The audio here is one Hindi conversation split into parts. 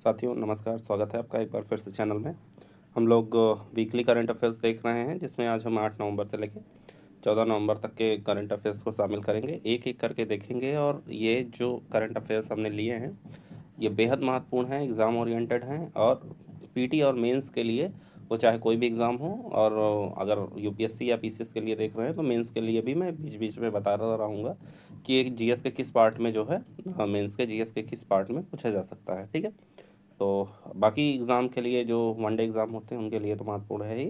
साथियों नमस्कार, स्वागत है आपका एक बार फिर से चैनल में। हम लोग वीकली करंट अफेयर्स देख रहे हैं, जिसमें आज हम 8 नवंबर से लेकर 14 नवंबर तक के करंट अफेयर्स को शामिल करेंगे, एक एक करके देखेंगे। और ये जो करंट अफेयर्स हमने लिए हैं ये बेहद महत्वपूर्ण हैं, एग्ज़ाम ओरिएंटेड हैं और पीटी और मेंस के लिए, वो चाहे कोई भी एग्ज़ाम हो। और अगर यूपीएससी या पीसीएस के लिए देख रहे हैं तो मेंस के लिए भी मैं बीच बीच में बता रहा रहूँगा कि एक जीएस के किस पार्ट में जो है, मेंस के जीएस के किस पार्ट में पूछा जा सकता है। ठीक है, तो बाकी एग्ज़ाम के लिए जो वनडे एग्ज़ाम होते हैं उनके लिए तो महत्वपूर्ण है ही।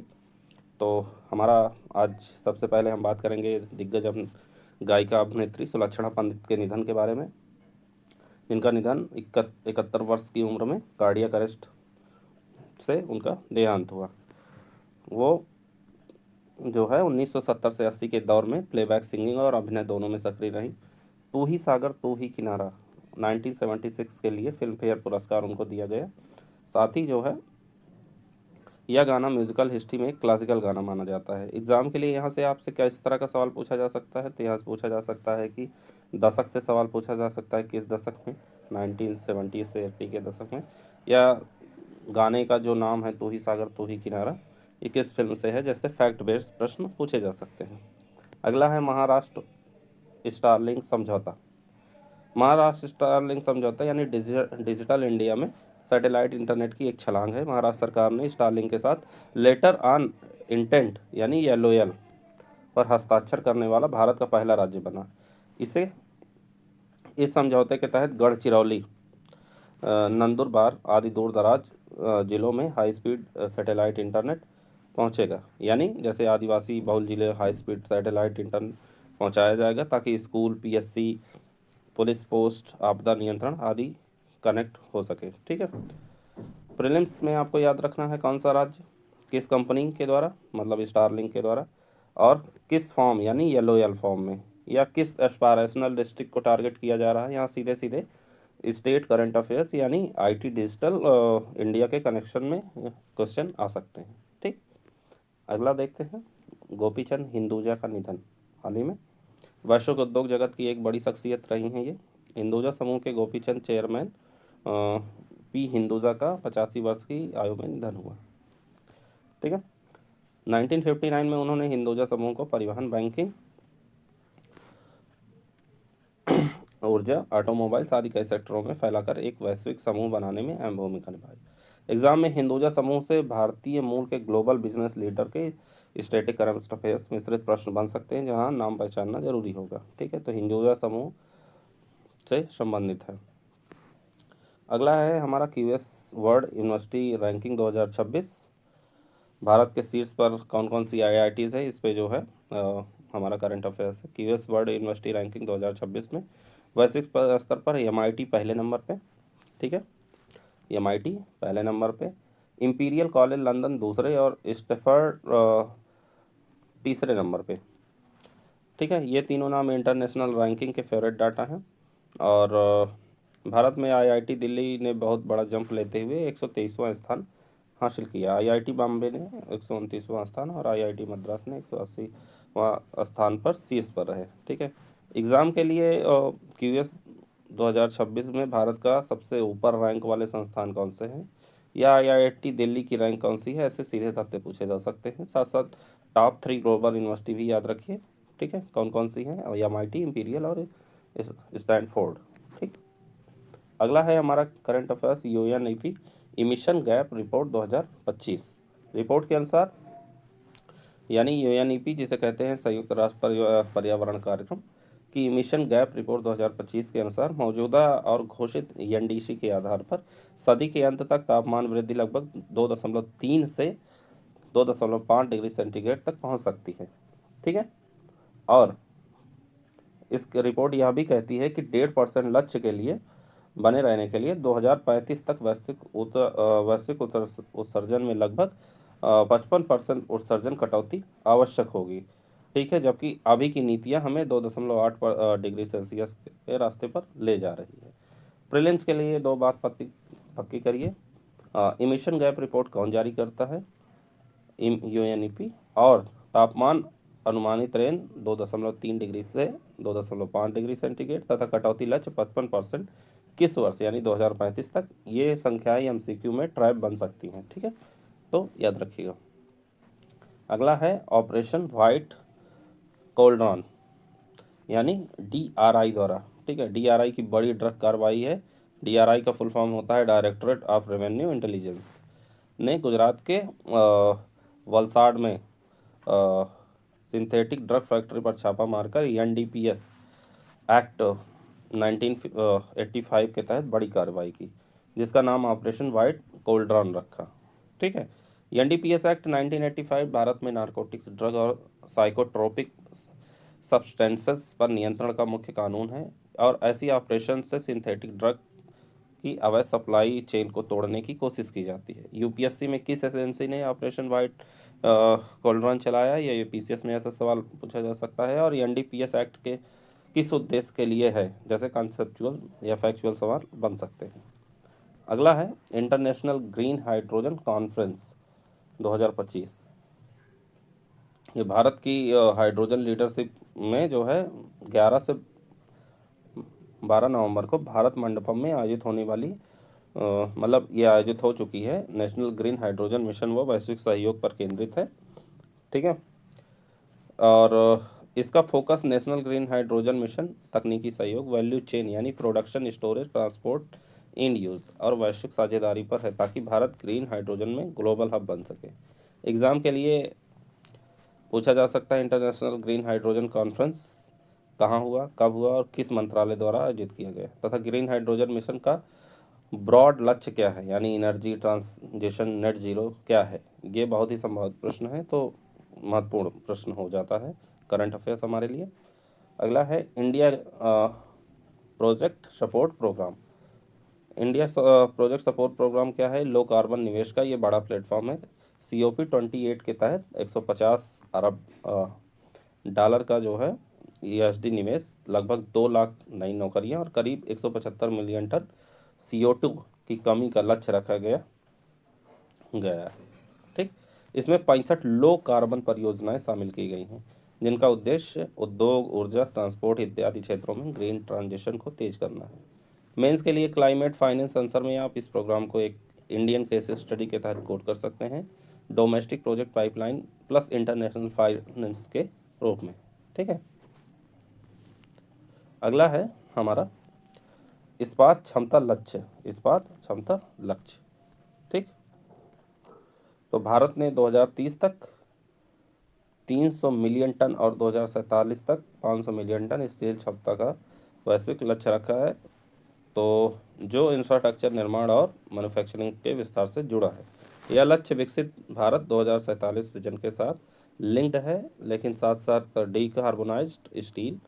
तो हमारा आज सबसे पहले हम बात करेंगे दिग्गज गायिका अभिनेत्री सुलक्षणा पंडित के निधन के बारे में, जिनका निधन 71 वर्ष की उम्र में कार्डियक अरेस्ट से उनका देहांत हुआ। वो जो है 1970 से 80 के दौर में प्लेबैक सिंगिंग और अभिनय दोनों में सक्रिय रही। तू ही सागर तू ही किनारा 1976 के लिए फिल्म फेयर पुरस्कार उनको दिया गया। साथ ही जो है यह गाना म्यूजिकल हिस्ट्री में एक क्लासिकल गाना माना जाता है। एग्जाम के लिए यहाँ से आपसे क्या इस तरह का सवाल पूछा जा सकता है, तो यहाँ से पूछा जा सकता है कि दशक से सवाल पूछा जा सकता है, किस दशक में, 1970 से 80 के दशक में, या गाने का जो नाम है तू ही सागर तू ही किनारा ये किस फिल्म से है, जैसे फैक्ट बेस्ड प्रश्न पूछे जा सकते हैं। अगला है महाराष्ट्र स्टारलिंक समझौता। महाराष्ट्र स्टारलिंक समझौता यानी डिजिटल इंडिया में सैटेलाइट इंटरनेट की एक छलांग है। महाराष्ट्र सरकार ने स्टारलिंक के साथ लेटर ऑन इंटेंट यानी एलओएल पर हस्ताक्षर करने वाला भारत का पहला राज्य बना। इस समझौते के तहत गढ़चिरौली, नंदुरबार आदि दूर दराज जिलों में हाई स्पीड सैटेलाइट इंटरनेट पहुंचेगा। यानी जैसे आदिवासी बहुल जिले हाई स्पीड सैटेलाइट इंटरनेट पहुंचाया जाएगा ताकि स्कूल, पीएससी, पुलिस पोस्ट, आपदा नियंत्रण आदि कनेक्ट हो सके। ठीक है, प्रीलिम्स में आपको याद रखना है कौन सा राज्य किस कंपनी के द्वारा, मतलब स्टारलिंक के द्वारा, और किस फॉर्म यानी एलओएल फॉर्म में, या किस एस्पायरेशनल डिस्ट्रिक्ट को टारगेट किया जा रहा है। यहाँ सीधे सीधे स्टेट करंट अफेयर्स यानी आईटी डिजिटल इंडिया के कनेक्शन में क्वेश्चन आ सकते हैं। ठीक, अगला देखते हैं गोपीचंद हिंदुजा का निधन। हाल ही में वैश्विक उद्योग जगत की एक बड़ी शख्सियत रही हैं ये। हिंदुजा समूह के गोपीचंद चेयरमैन पी हिंदुजा का 85 वर्ष की आयु में निधन हुआ। ठीक है, 1959 में उन्होंने हिंदुजा समूह को परिवहन, बैंकिंग, ऊर्जा, ऑटोमोबाइल्स आदि कई सेक्टरों में फैलाकर एक वैश्विक समूह बनाने में अहम भूमिका निभाई। एग्जाम में हिंदुजा समूह से भारतीय मूल के ग्लोबल बिजनेस लीडर के स्टैटिक करंट अफेयर्स मिश्रित प्रश्न बन सकते हैं, जहां नाम पहचानना जरूरी होगा। ठीक है, तो हिंदुजा समूह से संबंधित है। अगला है हमारा QS world university ranking 2026। Bharat के शीर्ष पर कौन कौन सी आईआईटीज़ है, इस पे जो है हमारा करंट अफेयर्स है। क्यूएस वर्ल्ड यूनिवर्सिटी रैंकिंग 2026 में वैश्विक स्तर पर एमआईटी पहले नंबर पे। ठीक है, एमआईटी पहले नंबर पे, इंपीरियल कॉलेज लंदन दूसरे और स्टैफर्ड तीसरे नंबर पे। ठीक है, ये तीनों नाम इंटरनेशनल रैंकिंग के फेवरेट डाटा हैं। और भारत में आईआईटी दिल्ली ने बहुत बड़ा जंप लेते हुए 123वां स्थान हासिल किया। आईआईटी बॉम्बे ने 129वां स्थान और आईआईटी मद्रास ने 180वां स्थान पर शीर्ष पर रहे। ठीक है, एग्ज़ाम के लिए क्यूएस 2026 में भारत का सबसे ऊपर रैंक वाले संस्थान कौन से हैं, या आईआईटी दिल्ली की रैंक कौन सी है, ऐसे सीधे तथ्य पूछे जा सकते हैं। साथ साथ टॉप 3 ग्लोबल यूनिवर्सिटी भी याद रखिए। ठीक है, कौन कौन सी हैं, एमआईटी, इंपीरियल और स्टैनफोर्ड। ठीक, अगला है हमारा current affairs UNEP emission gap report 2025। Report के अनुसार यानी यूएनईपी जिसे कहते हैं संयुक्त राष्ट्र पर्यावरण कार्यक्रम की इमिशन गैप रिपोर्ट 2025 के अनुसार मौजूदा और घोषित एनडीसी के आधार पर सदी के अंत तक तापमान वृद्धि लगभग 2.3 से 2.5 डिग्री सेंटीग्रेड तक पहुंच सकती है। ठीक है, और इस रिपोर्ट यह भी कहती है कि 1.5% लक्ष्य के लिए बने रहने के लिए 2035 तक वैश्विक उत्सर्जन में लगभग 55% उत्सर्जन कटौती आवश्यक होगी। ठीक है, जबकि अभी की नीतियां हमें 2.8 डिग्री सेल्सियस के रास्ते पर ले जा रही है। प्रीलिम्स के लिए दो बात पक्की करिए, इमिशन गैप रिपोर्ट कौन जारी करता है, यूएनईपी, और तापमान अनुमानित रेंज 2.3 डिग्री से 2.5 डिग्री सेंटीग्रेड तथा कटौती लक्ष्य 55% किस वर्ष यानी 2035 तक ये संख्याएं एमसीक्यू में ट्रैप बन सकती हैं। ठीक है, तो याद रखिएगा। अगला है ऑपरेशन वाइट कोल्ड्रॉन यानी डीआरआई द्वारा। ठीक है, डीआरआई की बड़ी ड्रग कार्रवाई है। डीआरआई का फुल फॉर्म होता है डायरेक्टरेट ऑफ रेवेन्यू इंटेलिजेंस, ने गुजरात के वलसाड में सिंथेटिक ड्रग फैक्ट्री पर छापा मारकर एनडीपीएस एक्ट 1985 के तहत बड़ी कार्रवाई की, जिसका नाम ऑपरेशन वाइट कोल्ड्रॉन रखा। ठीक है, एनडीपीएस एक्ट 1985 भारत में नारकोटिक्स, ड्रग और साइकोट्रोपिक सब्सटेंसेस पर नियंत्रण का मुख्य कानून है और ऐसी ऑपरेशन से सिंथेटिक ड्रग की अवैध सप्लाई चेन को तोड़ने की कोशिश की जाती है। यूपीएससी में किस एजेंसी ने ऑपरेशन वाइट कोल्ड्रॉन चलाया, या यूपीसीएस में ऐसा सवाल पूछा जा सकता है। और एनडीपीएस एक्ट के किस उद्देश्य के लिए है, जैसे कॉन्सेप्चुअल या फैक्चुअल सवाल बन सकते हैं। अगला है इंटरनेशनल ग्रीन हाइड्रोजन कॉन्फ्रेंस 2025। ये भारत की हाइड्रोजन लीडरशिप में जो है 11 से 12 नवंबर को भारत मंडपम में आयोजित होने वाली मतलब ये आयोजित हो चुकी है। नेशनल ग्रीन हाइड्रोजन मिशन व वैश्विक सहयोग पर केंद्रित है। ठीक है, और इसका focus national green hydrogen mission, तकनीकी सहयोग, वैल्यू चेन यानी production, storage, transport, end use और वैश्विक साझेदारी पर है, ताकि भारत ग्रीन हाइड्रोजन में ग्लोबल हब बन सके। एग्ज़ाम के लिए पूछा जा सकता है इंटरनेशनल ग्रीन हाइड्रोजन कॉन्फ्रेंस कहाँ हुआ, कब हुआ और किस मंत्रालय द्वारा आयोजित किया गया, तथा ग्रीन हाइड्रोजन मिशन का ब्रॉड लक्ष्य क्या है, यानी एनर्जी ट्रांजिशन नेट जीरो क्या है। ये बहुत ही संभावित प्रश्न है, तो महत्वपूर्ण प्रश्न हो जाता है करंट अफेयर्स हमारे लिए। अगला है India project support program. India project support program क्या है? लो कार्बन निवेश का ये बड़ा प्लेटफॉर्म है। COP 28 के तहत 150 अरब डॉलर का जो है USD निवेश, लगभग 2 लाख नई नौकरियां और करीब 175 मिलियन टन CO2 की कमी का लक्ष्य रखा गया है। ठीक, इसमें 65 लो कार्बन परियोजनाएं शामिल की गई हैं, जिनका उद्देश्य उद्योग, ऊर्जा, ट्रांसपोर्ट इत्यादि क्षेत्रों में ग्रीन ट्रांजिशन को तेज करना है। मेंस के लिए क्लाइमेट फाइनेंस आंसर में आप इस प्रोग्राम को एक इंडियन केस स्टडी के तहत कोट कर सकते हैं, domestic project pipeline plus international finance के रूप में। ठीक है, अगला है हमारा इस्पात क्षमता लक्ष्य। इस्पात क्षमता लक्ष्य, ठीक, तो भारत ने 2030 तक 300 मिलियन टन और 2047 तक 500 मिलियन टन स्टील क्षमता का वैश्विक लक्ष्य रखा है, तो जो इंफ्रास्ट्रक्चर निर्माण और मैन्युफैक्चरिंग के विस्तार से जुड़ा है। यह लक्ष्य विकसित भारत 2047 विजन के साथ लिंक्ड है, लेकिन साथ साथ डीकार्बोनाइज्ड स्टील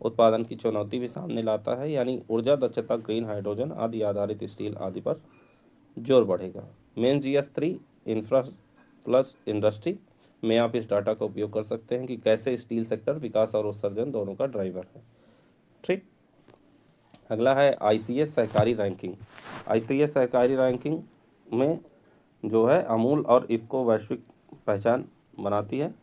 उत्पादन की चुनौती भी सामने लाता है, यानी ऊर्जा दक्षता, ग्रीन हाइड्रोजन आदि आधारित स्टील आदि पर जोर बढ़ेगा। Main GS3 infra plus industry में आप इस डाटा का उपयोग कर सकते हैं कि कैसे स्टील सेक्टर विकास और उत्सर्जन दोनों का ड्राइवर है। ठीक, अगला है ICS सहकारी रैंकिंग। ICS सहकारी रैंकिंग में जो है अमूल और इफ़को वैश्विक पहचान बनाती है।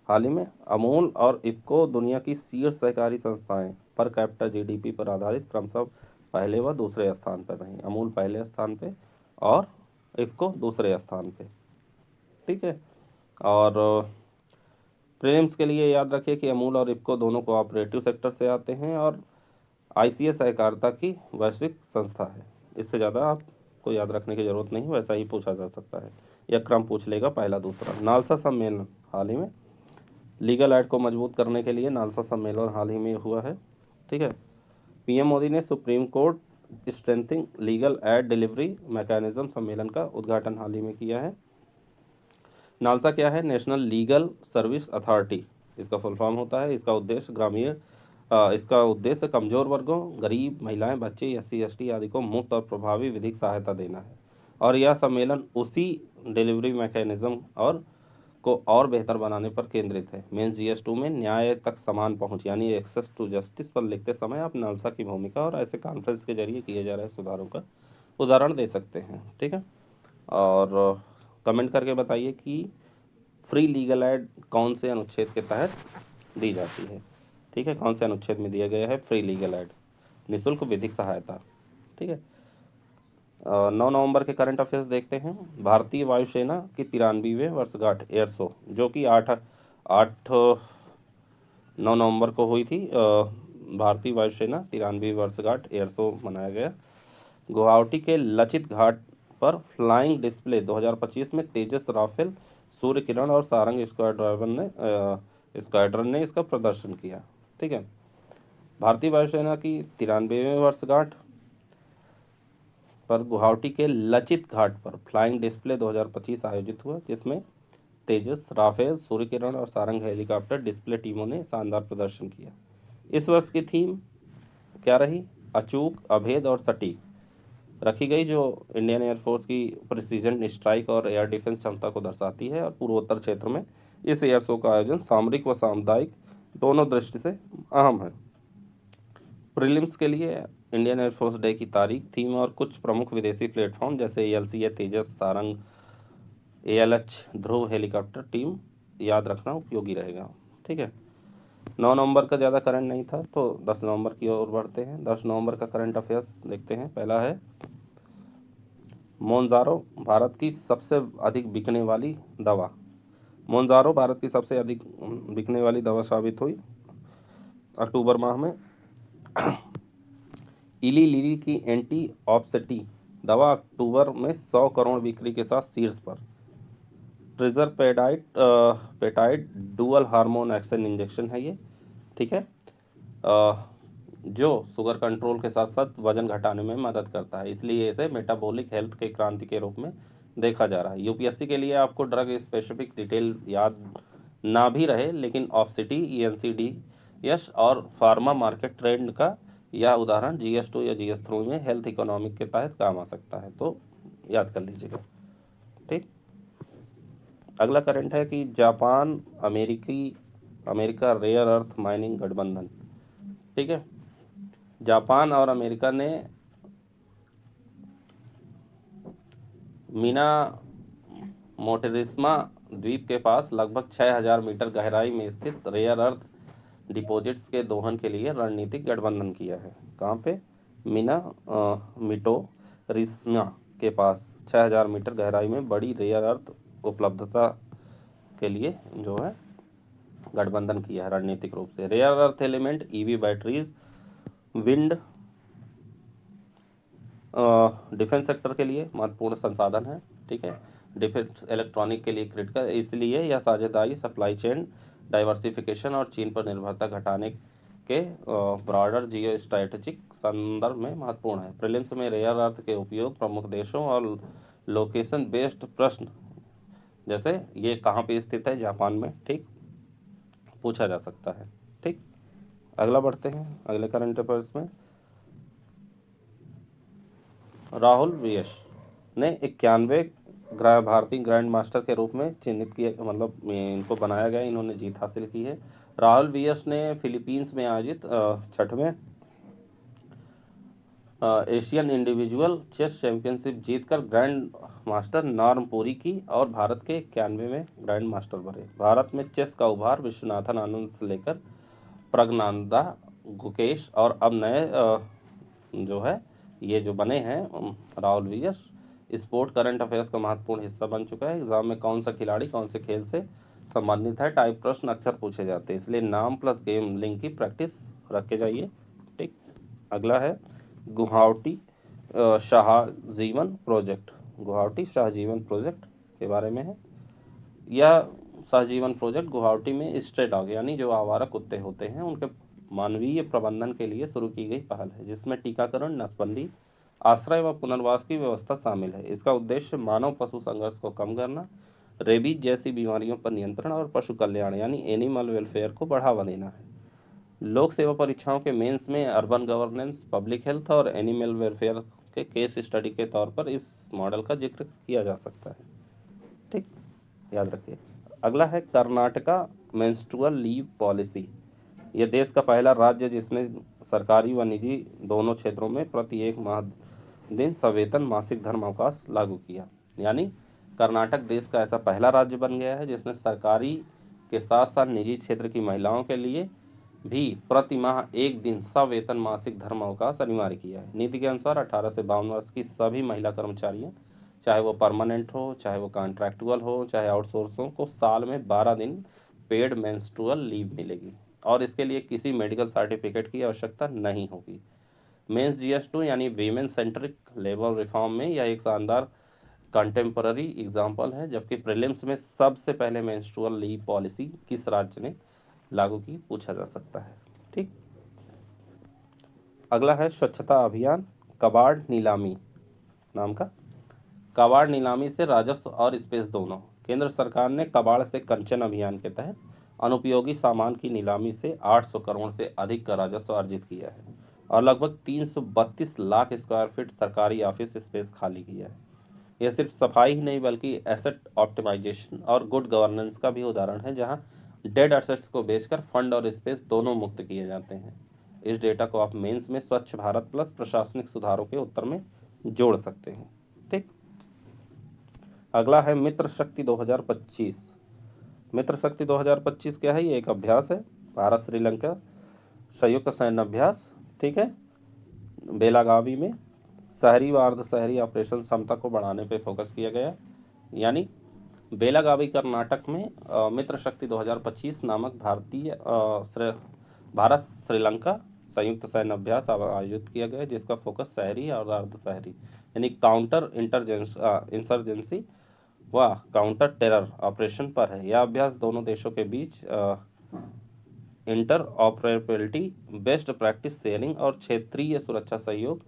हाल ही में अमूल और इफ़को दुनिया की शीर्ष सहकारी संस्थाएं पर कैपिटा GDP पर आधारित क्रमशः पहले व दूसरे स्थान पर रहीं। अमूल पहले स्थान पे और इफ़को दूसरे स्थान पे। ठीक है, और प्रीलिम्स के लिए याद रखिए कि अमूल और इफ़को दोनों कोऑपरेटिव सेक्टर से आते हैं और ICS सहकारिता की वैश्विक संस्था है। इससे ज़्यादा आपको याद रखने की ज़रूरत नहीं, वैसा ही पूछा जा सकता है, यह क्रम पूछ लेगा पहला दूसरा। नालसा सम्मेलन हाल ही में, लीगल एड को मजबूत करने के लिए नालसा सम्मेलन हाल ही में हुआ है। ठीक है, PM मोदी ने supreme court strengthening legal aid delivery mechanism सम्मेलन का उद्घाटन हाल ही में किया है। नालसा क्या है? नेशनल लीगल सर्विस अथॉरिटी इसका फुल फॉर्म होता है। इसका उद्देश्य कमजोर वर्गों, गरीब, महिलाएं, बच्चे, SC ST आदि को मुफ्त और प्रभावी विधिक सहायता देना है। और यह सम्मेलन उसी डिलीवरी मैकेनिज्म और बेहतर बनाने पर केंद्रित है। मेंस GS2 में न्याय तक समान पहुंच यानी एक्सेस टू जस्टिस पर लिखते समय आप नालसा की भूमिका और ऐसे कॉन्फ्रेंस के जरिए किए जा रहे सुधारों का उदाहरण दे सकते हैं। ठीक है, और कमेंट करके बताइए कि फ्री लीगल एड कौन से अनुच्छेद के तहत दी जाती है। ठीक है, कौन से अनुच्छेद में दिया गया है फ्री लीगल एड, निःशुल्क विधिक सहायता। ठीक। ठीक है। 9 नवंबर के करंट अफेयर्स देखते हैं। भारतीय वायुसेना की 93वें वर्षगांठ एयर शो, जो कि 9 नवंबर को हुई थी। भारतीय वायुसेना 93वीं वर्षगांठ एयर शो मनाया गया। गुवाहाटी के लचित घाट पर फ्लाइंग डिस्प्ले 2025 में तेजस राफेल, सूर्य किरण और सारंग स्क्वाड्रन ने इसका प्रदर्शन किया। ठीक है। भारतीय वायुसेना की 93वें वर्षगांठ पर गुवाहाटी के लचित घाट पर फ्लाइंग डिस्प्ले 2025 आयोजित हुआ, जिसमें तेजस, राफेल, सूर्य किरण और सारंग हेलीकॉप्टर डिस्प्ले टीमों ने शानदार प्रदर्शन किया। इस वर्ष की थीम क्या रही? अचूक, अभेद और सटीक रखी गई, जो इंडियन एयरफोर्स की प्रिसीजन स्ट्राइक और एयर डिफेंस क्षमता को दर्शाती है। और पूर्वोत्तर क्षेत्र में इस एयर शो का आयोजन सामरिक व सामुदायिक दोनों दृष्टि से अहम है। प्रीलिम्स के लिए इंडियन एयरफोर्स डे की तारीख, थीम और कुछ प्रमुख विदेशी प्लेटफॉर्म जैसे ALCA, तेजस, सारंग, ALH, ध्रुव हेलीकॉप्टर टीम याद रखना उपयोगी रहेगा। ठीक है। 9 नवंबर का ज़्यादा करंट नहीं था, तो 10 नवंबर की ओर बढ़ते हैं। 10 नवंबर का करंट अफेयर्स देखते हैं। पहला है मोनजारो भारत की सबसे अधिक बिकने वाली दवा। मोनजारो भारत की सबसे अधिक बिकने वाली दवा साबित हुई अक्टूबर माह में। इली लिली की एंटी ऑप्सेटी दवा अक्टूबर में 100 करोड़ बिक्री के साथ शीर्ष पर। ट्रिजर पेटाइड डुअल हार्मोन एक्शन इंजेक्शन है ये। ठीक है। जो शुगर कंट्रोल के साथ साथ वजन घटाने में मदद करता है, इसलिए इसे मेटाबॉलिक हेल्थ के क्रांति के रूप में देखा जा रहा है। यूपीएससी के लिए आपको ड्रग स्पेसिफिक डिटेल याद ना भी रहे, लेकिन ऑप्सिटी, ENCD यश और फार्मा मार्केट ट्रेंड का यह उदाहरण GS2 या GS3 में हेल्थ इकोनॉमिक के तहत काम आ सकता है, तो याद कर लीजिएगा। ठीक। अगला करंट है कि Japan America rare earth mining गठबंधन। ठीक है। जापान और अमेरिका ने मीना मोटेरिस्मा द्वीप के पास लगभग 6000 मीटर गहराई में स्थित रेयर अर्थ डिपॉजिट्स के दोहन के लिए रणनीतिक गठबंधन किया है। कहाँ पे? मीना मोटेरिस्मा के पास 6000 मीटर गहराई में बड़ी रेयर अर्थ उपलब्धता के लिए जो है गठबंधन किया है रणनीतिक रूप से। Rare earth element EV batteries, wind, defence sector के लिए महत्वपूर्ण संसाधन है। ठीक है। डिफेंस इलेक्ट्रॉनिक के लिए क्रिटिकल, इसलिए यह साझेदारी, सप्लाई चेन डाइवर्सिफिकेशन और चीन पर निर्भरता घटाने के ब्रॉडर जियो स्ट्रैटेजिक संदर्भ में महत्वपूर्ण है। प्रीलिम्स में रेयर अर्थ के उपयोग, प्रमुख देशों और लोकेशन बेस्ड प्रश्न, जैसे ये कहाँ पे स्थित है, जापान में, ठीक, पूछा जा सकता है। ठीक। अगला बढ़ते हैं अगले करंट अफेयर्स में। राहुल VS ने 91 भारतीय ग्रैंड मास्टर के रूप में चिन्हित किया, मतलब इनको बनाया गया, इन्होंने जीत हासिल की है। राहुल VS ने फिलीपींस में आयोजित 6वें एशियन इंडिविजुअल चेस चैंपियनशिप जीतकर ग्रैंड मास्टर नॉर्म पुरी की और भारत के 91वें ग्रैंड मास्टर बने। भारत में चेस का उभार विश्वनाथन आनंद से लेकर प्रज्ञानंदा गुकेश और अब नए जो है ये जो बने हैं Rahul VS। Sport current affairs का महत्वपूर्ण हिस्सा बन चुका है। एग्जाम में कौन सा खिलाड़ी कौन से खेल से संबंधित है टाइप प्रश्न अक्सर पूछे जाते हैं, इसलिए नाम प्लस गेम लिंक की प्रैक्टिस रख के जाइए। ठीक। अगला है गुवाहाटी शाहजीवन प्रोजेक्ट। गुवाहाटी शाहजीवन प्रोजेक्ट के बारे में है। यह सहजीवन प्रोजेक्ट गुवाहाटी में स्ट्रे डॉग यानी जो आवारा कुत्ते होते हैं उनके मानवीय प्रबंधन के लिए शुरू की गई पहल है, जिसमें टीकाकरण, नसबंदी, आश्रय व पुनर्वास की व्यवस्था शामिल है। इसका उद्देश्य मानव पशु संघर्ष को कम करना, रेबीज जैसी बीमारियों पर नियंत्रण और पशु कल्याण यानी एनिमल वेलफेयर को बढ़ावा देना है। लोक सेवा परीक्षाओं के मेंस में अर्बन गवर्नेंस, पब्लिक हेल्थ और एनिमल वेलफेयर के केस स्टडी के तौर पर इस मॉडल का जिक्र किया जा सकता है। ठीक, याद रखिए। अगला है कर्नाटका मेंस्ट्रुअल लीव पॉलिसी। यह देश का पहला राज्य जिसने सरकारी व निजी दोनों क्षेत्रों में प्रति एक माह दिन सवेतन मासिक धर्म अवकाश लागू किया। यानी कर्नाटक देश का ऐसा पहला राज्य बन गया है जिसने सरकारी के साथ साथ निजी क्षेत्र की महिलाओं के लिए भी प्रति माह 1 दिन सवेतन मासिक धर्म अवकाश अनिवार्य किया है। नीति के अनुसार 18 से 52 वर्ष की सभी महिला कर्मचारियों, चाहे वो परमानेंट हो, चाहे वो कॉन्ट्रैक्टुअल हो, चाहे आउटसोर्स हो, को साल में 12 दिन पेड मेंस्ट्रुअल लीव मिलेगी और इसके लिए किसी मेडिकल सर्टिफिकेट की आवश्यकता नहीं होगी। मेंस GS2 यानी वीमेन सेंट्रिक लेबर रिफॉर्म में यह एक शानदार कंटेम्पररी एग्जाम्पल है, जबकि प्रीलिम्स में सबसे पहले मेंस्ट्रुअल लीव पॉलिसी किस राज्य ने लागू की पूछा जा सकता है। ठीक, अगला है स्वच्छता अभियान कबाड़ नीलामी नाम का। कबाड़ नीलामी से राजस्व और स्पेस दोनों। केंद्र सरकार ने कबाड़ से कंचन अभियान के तहत अनुपयोगी सामान की नीलामी से 800 करोड़ से अधिक का राजस्व अर्जित किया है और लगभग 332 लाख स्क्वायर फीट सरकारी ऑफिस स्पेस खाली किया है। यह सिर्फ सफाई ही नहीं बल्कि एसेट ऑप्टिमाइजेशन और गुड गवर्नेंस का भी उदाहरण है, जहां डेड एसेट्स को बेचकर फंड और स्पेस दोनों मुक्त किए जाते हैं। इस डेटा को आप मेंस में स्वच्छ भारत प्लस प्रशासनिक सुधारों के उत्तर में जोड़ सकते हैं। ठीक, अगला है मित्र शक्ति 2025। मित्र शक्ति 2025 क्या है? ये एक अभ्यास है, भारत श्रीलंका संयुक्त सैन्य अभ्यास। ठीक है, बेलागावी में शहरी व अर्ध शहरी ऑपरेशन क्षमता को बढ़ाने पर फोकस किया गया। यानी बेलागावी कर्नाटक में मित्र शक्ति 2025 नामक भारत श्रीलंका संयुक्त सैन्य अभ्यास आयोजित किया गया, जिसका फोकस शहरी और अर्ध शहरी यानी काउंटर इंसर्जेंसी व काउंटर टेरर ऑपरेशन पर है। यह अभ्यास दोनों देशों के बीच interoperability, best practice sharing और क्षेत्रीय सुरक्षा सहयोग,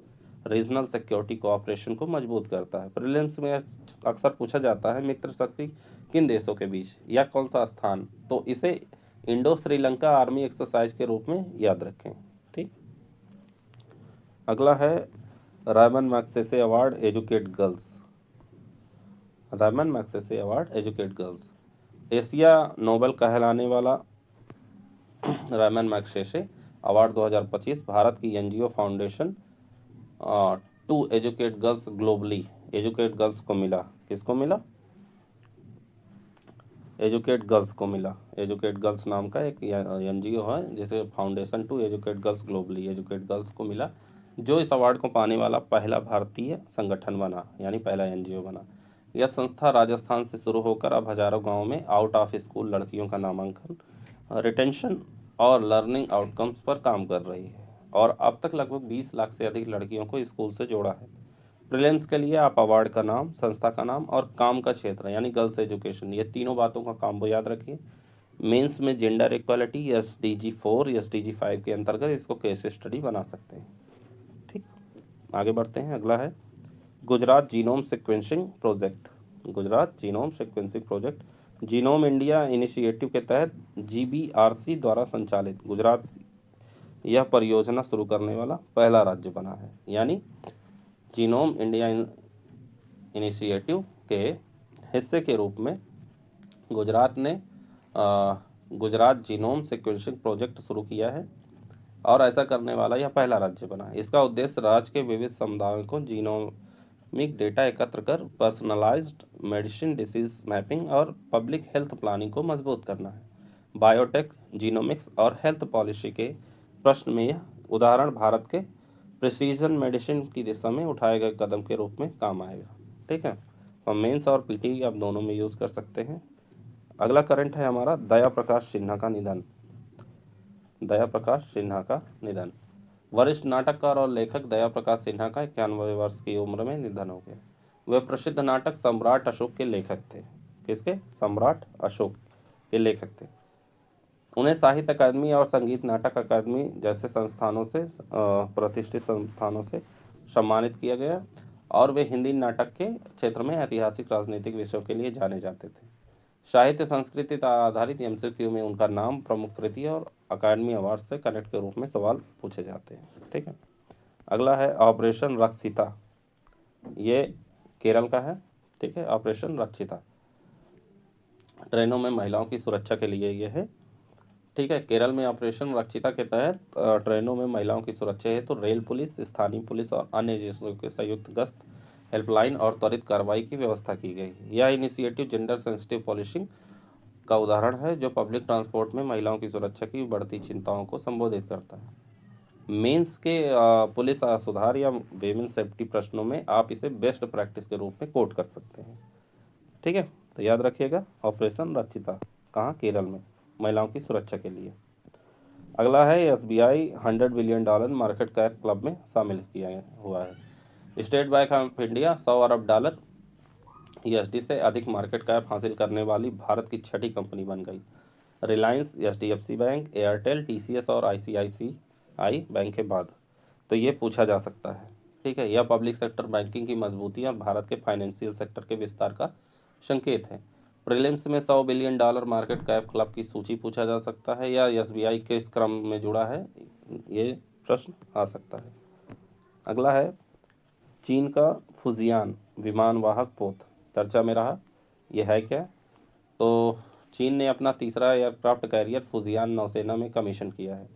रीजनल सिक्योरिटी कोऑपरेशन को मजबूत करता है। प्रीलिम्स में अक्सर पूछा जाता है मित्र शक्ति किन देशों के बीच या कौन सा स्थान, तो इसे इंडो श्रीलंका आर्मी एक्सरसाइज के रूप में याद रखें। ठीक, अगला है Ramon Magsaysay award Educate Girls. Ramon Magsaysay award Educate Girls Asia Nobel कहलाने वाला रायमन मैग्सेसे अवार्ड 2025 भारत की NGO foundation to educate girls globally Educate Girls को मिला। किसको मिला? एजुकेट गर्ल्स को मिला। एजुकेट गर्ल्स नाम का एक एनजीओ है जिसे foundation to educate girls globally Educate Girls को मिला, जो इस अवार्ड को पाने वाला पहला भारतीय संगठन बना, यानी पहला एनजीओ बना। यह संस्था राजस्थान से शुरू होकर अब हजारों गाँव में आउट ऑफ स्कूल लड़कियों का नामांकन, रिटेंशन और लर्निंग आउटकम्स पर काम कर रही है और अब तक लगभग 20 लाख से अधिक लड़कियों को स्कूल से जोड़ा है। प्रीलिम्स के लिए आप अवार्ड का नाम, संस्था का नाम और काम का क्षेत्र यानी गर्ल्स एजुकेशन, ये तीनों बातों का कॉम्बो याद रखिए। मेंस में जेंडर इक्वालिटी SDG 4 SDG 5 के अंतर्गत इसको केस स्टडी बना सकते हैं। ठीक, आगे बढ़ते हैं। अगला है Gujarat genome sequencing project. Gujarat genome sequencing project genome India initiative के तहत GBRC द्वारा संचालित गुजरात यह परियोजना शुरू करने वाला पहला राज्य बना है। यानी जीनोम इंडिया इनिशिएटिव के हिस्से के रूप में गुजरात ने गुजरात जीनोम सिक्वेंसिंग प्रोजेक्ट शुरू किया है और ऐसा करने वाला यह पहला राज्य बना है। इसका उद्देश्य राज्य के विविध समुदायों को जीनोमिक डेटा एकत्र कर पर्सनलाइज्ड मेडिसिन, डिसीज मैपिंग और पब्लिक हेल्थ प्लानिंग को मजबूत करना है। बायोटेक, जीनोमिक्स और हेल्थ पॉलिसी के प्रश्न में यह उदाहरण भारत के प्रिसीजन मेडिसिन की दिशा में उठाए गए कदम के रूप में काम आएगा। ठीक है, हम मेंस और पीटी आप दोनों में यूज़ कर सकते हैं। अगला करंट है हमारा दया प्रकाश सिन्हा का निधन। दया प्रकाश सिन्हा का निधन। वरिष्ठ नाटककार और लेखक दया प्रकाश सिन्हा का 91 वर्ष की उम्र में निधन हो गया। वे प्रसिद्ध नाटक सम्राट अशोक के लेखक थे। किसके? सम्राट अशोक के लेखक थे। उन्हें साहित्य अकादमी और संगीत नाटक अकादमी जैसे संस्थानों से प्रतिष्ठित संस्थानों से सम्मानित किया गया और वे हिंदी नाटक के क्षेत्र में ऐतिहासिक राजनीतिक विषयों के लिए जाने जाते थे। साहित्य संस्कृति आधारित MCQ में उनका नाम, प्रमुख कृति और अकादमी अवार्ड से कनेक्ट के रूप में सवाल पूछे जाते हैं। ठीक है, अगला है ऑपरेशन रक्षिता। ये केरल का है। ठीक है, ऑपरेशन रक्षिता ट्रेनों में महिलाओं की सुरक्षा के लिए ये है। ठीक है, केरल में ऑपरेशन रक्षिता के तहत ट्रेनों में महिलाओं की सुरक्षा हेतु तो रेल पुलिस, स्थानीय पुलिस और अन्य एजेंसियों के संयुक्त गश्त, हेल्पलाइन और त्वरित कार्रवाई की व्यवस्था की गई। यह इनिशिएटिव जेंडर सेंसिटिव पॉलिसिंग का उदाहरण है, जो पब्लिक ट्रांसपोर्ट में महिलाओं की सुरक्षा की बढ़ती चिंताओं को संबोधित करता है। मेंस के पुलिस सुधार या वेमेन सेफ्टी प्रश्नों में आप इसे बेस्ट प्रैक्टिस के रूप में कोट कर सकते हैं। ठीक है, तो याद रखिएगा, ऑपरेशन रक्षिता, कहाँ, केरल में, महिलाओं की सुरक्षा के लिए। अगला है SBI $100 billion market cap club में शामिल किया हुआ है। State bank of India $100 Arab USD से अधिक मार्केट कैप हासिल करने वाली भारत की छठी कंपनी बन गई। Reliance, HDFC bank, Airtel, TCS और आईसीआईसीआई बैंक के बाद। तो ये पूछा जा सकता है। ठीक है, यह पब्लिक सेक्टर बैंकिंग की मजबूती और भारत के फाइनेंशियल सेक्टर के विस्तार का संकेत है। प्रीलिम्स में $100 बिलियन मार्केट कैप क्लब की सूची पूछा जा सकता है, या एसबीआई के इस क्रम में जुड़ा है, ये प्रश्न आ सकता है। अगला है चीन का फुजियान विमान वाहक पोत, चर्चा में रहा। यह है क्या? तो चीन ने अपना तीसरा एयरक्राफ्ट कैरियर फुजियान नौसेना में कमीशन किया है,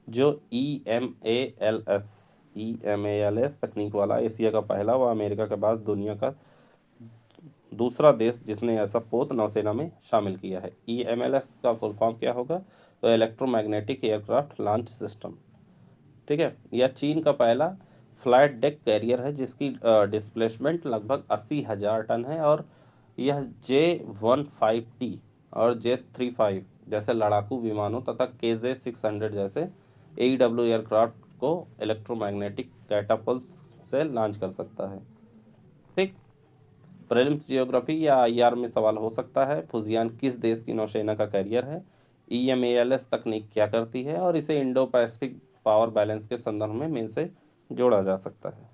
जो E M A L S तकनीक वाला एशिया का पहला व अमेरिका के बाद दुनिया का दूसरा देश जिसने ऐसा पोत नौसेना में शामिल किया है। EMLS का फुल फॉर्म क्या होगा? तो इलेक्ट्रोमैग्नेटिक एयरक्राफ्ट लॉन्च सिस्टम। ठीक है, यह चीन का पहला फ्लाइट डेक कैरियर है जिसकी डिस्प्लेसमेंट लगभग 80,000 टन है, और यह J-15T और J-35 जैसे लड़ाकू विमानों तथा KJ-600 जैसे AEW एयरक्राफ्ट को इलेक्ट्रोमैग्नेटिक कैटापल्स से लॉन्च कर सकता है। ठीक, प्रीलिम्स जियोग्राफी या आईआर में सवाल हो सकता है। फुजियान किस देश की नौसेना का कैरियर है? EMALS तकनीक क्या करती है? और इसे इंडो पैसिफिक पावर बैलेंस के संदर्भ में से जोड़ा जा सकता है।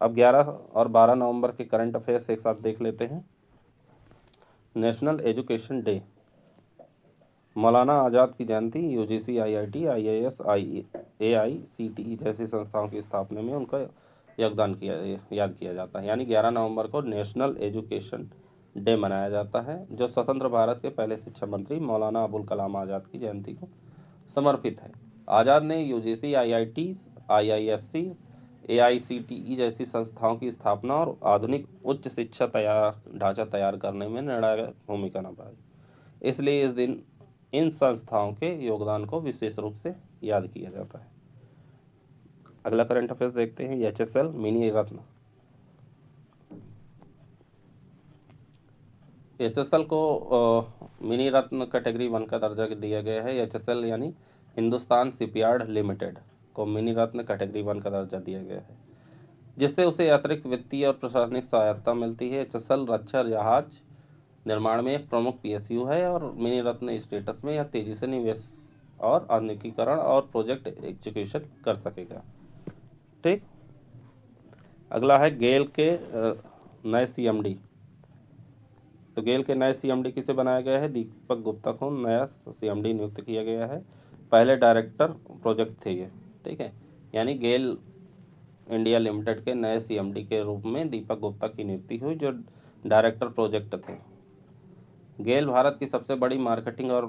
अब 11 और 12 नवंबर के करंट अफेयर्स एक साथ देख लेते हैं। नेशनल एजुकेशन डे, मौलाना आज़ाद की जयंती, यूजीसी, आईआईटी, आईएएस, AICTE जैसी संस्थाओं की स्थापना में उनका योगदान याद किया जाता है। यानी 11 नवंबर को नेशनल एजुकेशन डे मनाया जाता है, जो स्वतंत्र भारत के पहले शिक्षा मंत्री मौलाना अबुल कलाम आज़ाद की जयंती को समर्पित है। आज़ाद ने यूजीसी, आईआईटी, IISC, AICTE जैसी संस्थाओं की स्थापना और आधुनिक उच्च शिक्षा ढांचा तैयार करने में निर्णायक भूमिका निभाई। इसलिए इस दिन इन संस्थाओं के योगदान को विशेष रूप से याद किया जाता है। अगला करंट अफेयर्स देखते हैं। HSL मिनी रत्न, HSL को मिनी रत्न कैटेगरी 1 का दर्जा दिया गया है। HSL यानी हिंदुस्तान शिपयार्ड लिमिटेड को मिनी रत्न कैटेगरी 1 का दर्जा दिया गया है, जिससे उसे अतिरिक्त वित्तीय और प्रशासनिक सहायता मिलती है। HSL रक्षा जहाज निर्माण में एक प्रमुख PSU है और मिनी रत्न स्टेटस में यह तेजी से निवेश और आधुनिकीकरण और प्रोजेक्ट एग्जीक्यूशन कर सकेगा। ठीक, अगला है गेल के नए CMD। तो गेल के नए CMD किसे बनाया गया है? दीपक गुप्ता को नया CMD नियुक्त किया गया है। पहले डायरेक्टर प्रोजेक्ट थे ये। ठीक है, यानी गेल इंडिया लिमिटेड के नए CMD के रूप में दीपक गुप्ता की नियुक्ति हुई, जो डायरेक्टर प्रोजेक्ट थे। गेल भारत की सबसे बड़ी मार्केटिंग और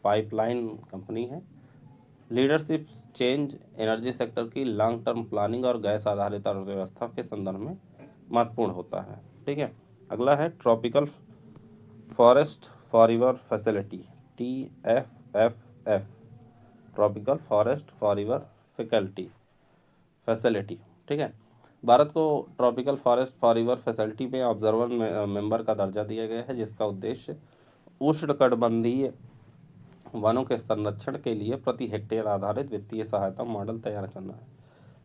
पाइपलाइन कंपनी है। लीडरशिप चेंज एनर्जी सेक्टर की लॉन्ग टर्म प्लानिंग और गैस आधारित अर्थव्यवस्था के संदर्भ में महत्वपूर्ण होता है। ठीक है, अगला है tropical forest forever facility, TFFF, tropical forest forever facility. ठीक है, भारत को ट्रॉपिकल फॉरेस्ट फॉरएवर फैसिलिटी में ऑब्जर्वर मेंबर का दर्जा दिया गया है, जिसका उद्देश्य उष्णकटिबंधीय वनों के संरक्षण के लिए प्रति हेक्टेयर आधारित वित्तीय सहायता मॉडल तैयार करना है।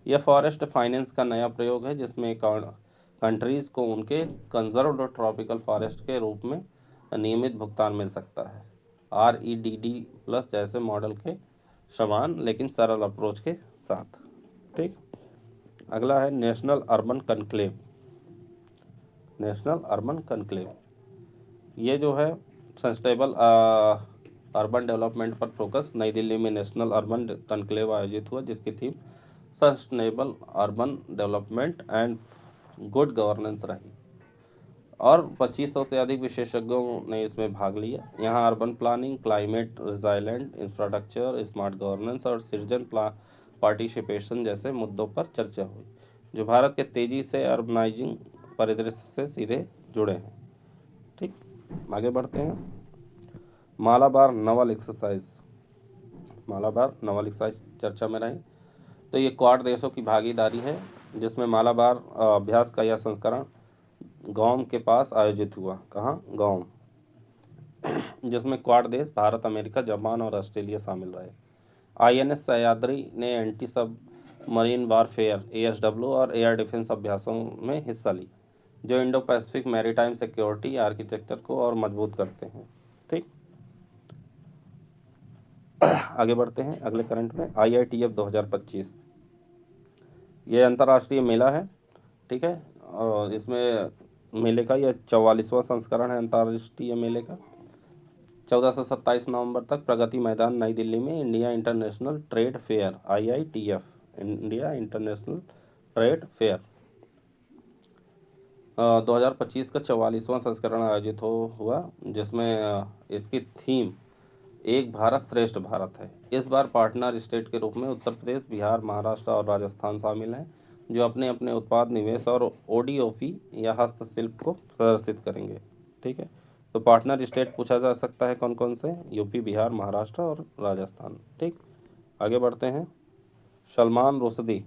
यह फॉरेस्ट फाइनेंस का नया प्रयोग है, जिसमें कंट्रीज को उनके कंजर्व्ड ट्रॉपिकल फॉरेस्ट के रूप में नियमित भुगतान मिल सकता है। REDD+ जैसे मॉडल के समान लेकिन सरल अप्रोच के साथ। ठीक, अगला है national urban conclave. National urban conclave ये जो है सस्टेनेबल अर्बन डेवलपमेंट पर फोकस नई दिल्ली में नेशनल अर्बन कन्क्लेव आयोजित हुआ, जिसकी theme sustainable urban development and good governance रही, और 2500 से अधिक विशेषज्ञों ने इसमें भाग लिया। यहाँ urban planning, climate resilient infrastructure, smart governance और सिटीजन पार्टिसिपेशन जैसे मुद्दों पर चर्चा हुई, जो भारत के तेजी से अर्बनाइजिंग परिदृश्य से सीधे जुड़े हैं। ठीक, आगे बढ़ते हैं। मालाबार नवल एक्सरसाइज, मालाबार नवल एक्सरसाइज चर्चा में रही। तो ये क्वाड देशों की भागीदारी है जिसमें मालाबार अभ्यास का यह संस्करण गौम के पास आयोजित हुआ। कहाँ? गौम, जिसमें क्वाड देश भारत, अमेरिका, जापान और ऑस्ट्रेलिया शामिल रहे। आईएनएस सह्याद्री ने एंटी सब मरीन वारफेयर एएसडब्ल्यू और एयर डिफेंस अभ्यासों में हिस्सा ली जो Indo Pacific maritime security architecture को और मजबूत करते हैं। ठीक, आगे बढ़ते हैं अगले करंट में। IITF 2025 ये अंतर्राष्ट्रीय मेला है। ठीक है, और इसमें मेले का यह 44वां संस्करण है अंतर्राष्ट्रीय मेले का। 14 से 27 नवंबर तक प्रगति मैदान नई दिल्ली में India international trade fair IITF, India international trade fair 2025 का 44वां संस्करण आयोजित हुआ जिसमें इसकी थीम एक भारत श्रेष्ठ भारत है। इस बार पार्टनर स्टेट के रूप में उत्तर प्रदेश, बिहार, महाराष्ट्र और राजस्थान शामिल हैं जो अपने अपने उत्पाद, निवेश और ODOP या हस्तशिल्प को प्रदर्शित करेंगे। ठीक है, तो पार्टनर स्टेट पूछा जा सकता है कौन कौन से? यूपी, बिहार, महाराष्ट्र और राजस्थान। ठीक, आगे बढ़ते हैं। Salman Rushdie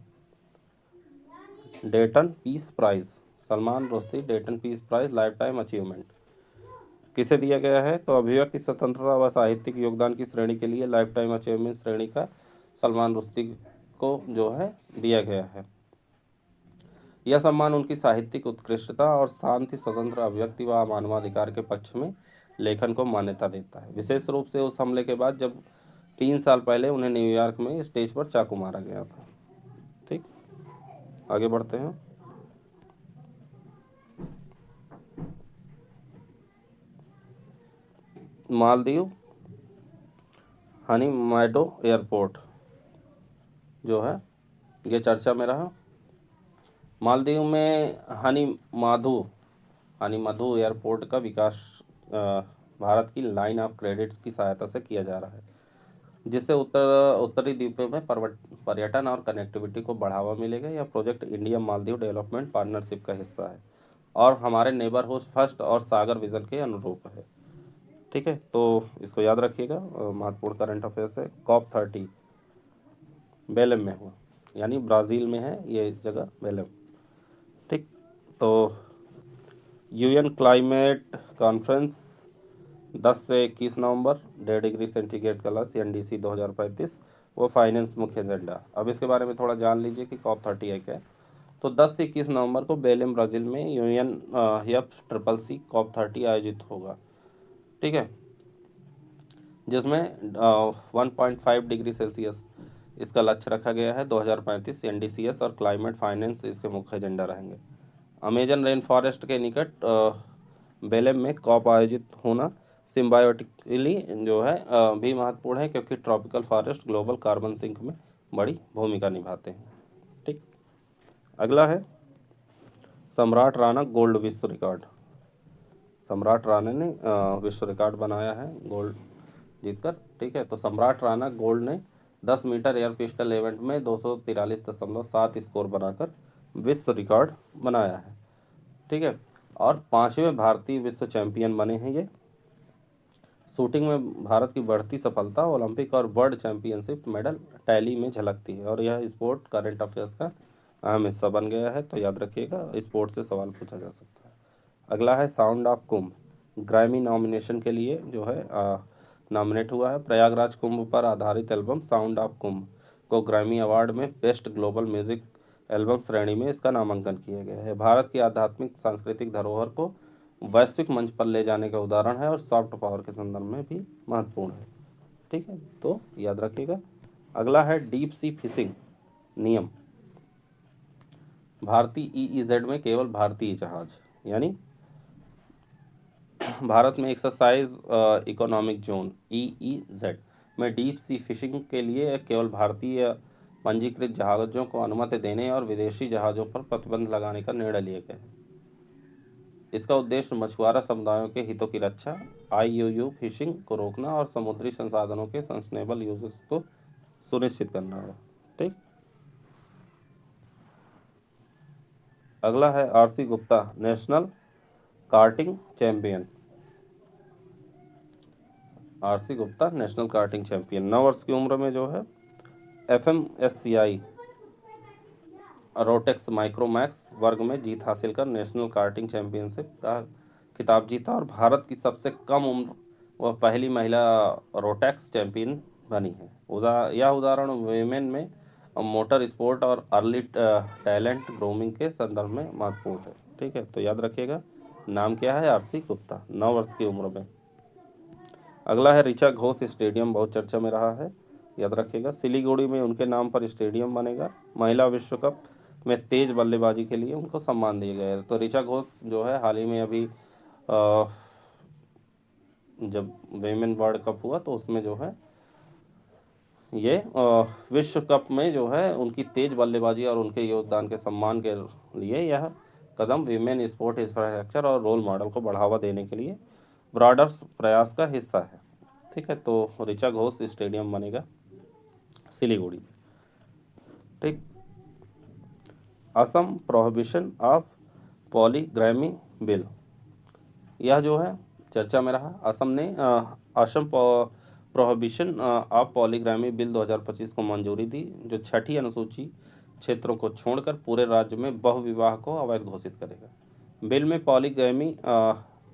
Dayton peace prize, Salman Rushdie Dayton peace prize lifetime achievement किसे दिया गया है? तो अभिव्यक्ति स्वतंत्रता व साहित्यिक योगदान की श्रेणी के लिए लाइफ टाइम अचीवमेंट श्रेणी का सलमान रुश्दी को जो है दिया गया है। यह सम्मान उनकी साहित्यिक उत्कृष्टता और शांति, स्वतंत्र अभिव्यक्ति व मानवाधिकार के पक्ष में लेखन को मान्यता देता है, विशेष रूप से उस हमले के बाद जब 3 साल पहले उन्हें न्यूयॉर्क में स्टेज पर चाकू मारा गया था। ठीक, आगे बढ़ते हैं। मालदीव हनी मैडो एयरपोर्ट जो है ये चर्चा में रहा। मालदीव में हनी मधु एयरपोर्ट का विकास भारत की लाइन ऑफ क्रेडिट्स की सहायता से किया जा रहा है जिससे उत्तरी द्वीपों में पर्यटन और कनेक्टिविटी को बढ़ावा मिलेगा। यह project India Maldives development partnership का हिस्सा है और हमारे नेबरहुड फर्स्ट और सागर विजन के अनुरूप है। ठीक है, तो इसको याद रखिएगा। महत्वपूर्ण करंट अफेयर्स है। COP30 बेलेम में हुआ, यानी ब्राज़ील में है ये जगह, बेलेम। ठीक, तो UN क्लाइमेट कॉन्फ्रेंस 10 से 21 नवंबर 1.5 डिग्री सेंटीग्रेड का लक्ष्य NDC 2035 वो फाइनेंस मुख्य एजेंडा। अब इसके बारे में थोड़ा जान लीजिए कि COP30 है क्या। तो 10 से 21 नवंबर को बेलेम ब्राज़ील में UNFCCC COP30 आयोजित होगा। ठीक है, जिसमें 1.5 डिग्री सेल्सियस इसका लक्ष्य रखा गया है। 2035 NDCS और क्लाइमेट फाइनेंस इसके मुख्य एजेंडा रहेंगे। अमेजन रेन फॉरेस्ट के निकट बेलेम में COP आयोजित होना सिम्बायोटिकली जो है भी महत्वपूर्ण है क्योंकि tropical forest global carbon sink में बड़ी भूमिका निभाते हैं। ठीक, अगला है सम्राट राणा गोल्ड विश्व रिकॉर्ड। सम्राट राणा ने विश्व रिकॉर्ड बनाया है गोल्ड जीतकर। ठीक है, तो सम्राट राणा गोल्ड ने 10 मीटर एयर पिस्टल इवेंट में 243.7 स्कोर बनाकर विश्व रिकॉर्ड बनाया है। ठीक है, और 5वें भारतीय विश्व चैंपियन बने हैं ये। शूटिंग में भारत की बढ़ती सफलता ओलंपिक और वर्ल्ड चैंपियनशिप मेडल टैली में झलकती है और यह स्पोर्ट करंट अफेयर्स का अहम हिस्सा बन गया है। तो याद रखिएगा, स्पोर्ट से सवाल पूछा जा सकता है। अगला है sound of Kumbh, Grammy nomination के लिए जो है नॉमिनेट हुआ है। प्रयागराज कुंभ पर आधारित एल्बम साउंड ऑफ कुंभ को ग्रैमी अवार्ड में बेस्ट ग्लोबल म्यूजिक एल्बम श्रेणी में इसका नामांकन किया गया है। भारत की आध्यात्मिक सांस्कृतिक धरोहर को वैश्विक मंच पर ले जाने का उदाहरण है और सॉफ्ट पावर के संदर्भ में भी महत्वपूर्ण है। ठीक है, तो याद रखिएगा। अगला है डीप सी फिशिंग नियम, भारतीय EEZ में केवल भारतीय जहाज, यानी भारत में एक्सरसाइज इकोनॉमिक जोन EEZ में डीप सी फिशिंग के लिए केवल भारतीय पंजीकृत जहाज़ों को अनुमति देने और विदेशी जहाज़ों पर प्रतिबंध लगाने का निर्णय लिया गया है। इसका उद्देश्य मछुआरा समुदायों के हितों की रक्षा, IUU फिशिंग को रोकना और समुद्री संसाधनों के सस्टेनेबल यूजेस को सुनिश्चित करना है। ठीक, अगला है RC Gupta national karting champion. RC Gupta national karting champion. 9 वर्ष की उम्र में जो है FMSCI रोटेक्स माइक्रोमैक्स वर्ग में जीत हासिल कर नेशनल कार्टिंग चैंपियनशिप का खिताब जीता और भारत की सबसे कम उम्र वह पहली महिला रोटेक्स चैंपियन बनी है। यह उदाहरण वेमेन में मोटर स्पोर्ट और अर्ली टैलेंट ग्रूमिंग के संदर्भ में महत्वपूर्ण है। ठीक है, तो याद रखिएगा नाम क्या है, आरसी गुप्ता, 9 वर्ष की उम्र में। अगला है ऋचा घोष स्टेडियम, बहुत चर्चा में रहा है, याद रखिएगा सिलीगुड़ी में उनके नाम पर स्टेडियम बनेगा। महिला विश्व कप में तेज बल्लेबाजी के लिए उनको सम्मान दिए गए। तो ऋचा घोष जो है हाल ही में अभी जब वेमेन वर्ल्ड कप हुआ तो उसमें जो है ये विश्व कप में जो है उनकी तेज बल्लेबाजी और उनके योगदान के सम्मान के लिए यह कदम विमेन स्पोर्ट इंफ्रास्ट्रक्चर और रोल मॉडल को बढ़ावा देने के लिए ब्रॉडर प्रयास का हिस्सा है। ठीक है, तो ऋचा घोष स्टेडियम बनेगा सिलीगुड़ी। ठीक, असम प्रोहिबिशन ऑफ पॉलीग्रामी बिल, यह जो है चर्चा में रहा। असम ने असम प्रोहिबिशन ऑफ पॉलीग्रामी बिल 2025 को मंजूरी दी, जो छठी अनुसूची क्षेत्रों को छोड़कर पूरे राज्य में बहुविवाह को अवैध घोषित करेगा। बिल में पॉलीगैमी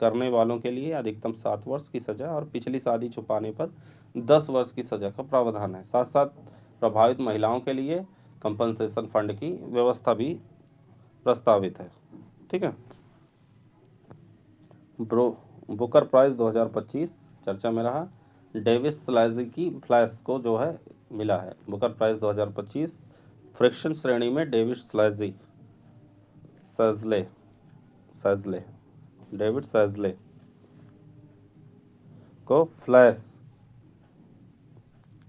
करने वालों के लिए अधिकतम 7 वर्ष की सजा और पिछली शादी छुपाने पर 10 वर्ष की सजा का प्रावधान है। साथ साथ प्रभावित महिलाओं के लिए कंपनसेशन फंड की व्यवस्था भी प्रस्तावित है। ठीक है, बुकर प्राइज 2025 चर्चा में रहा। डेविस स्लैजी की फ्लैश को जो है मिला है बुकर प्राइज 2025 फ्रिक्शन श्रेणी में। डेविड सैजले डेविड सैजले को फ्लैश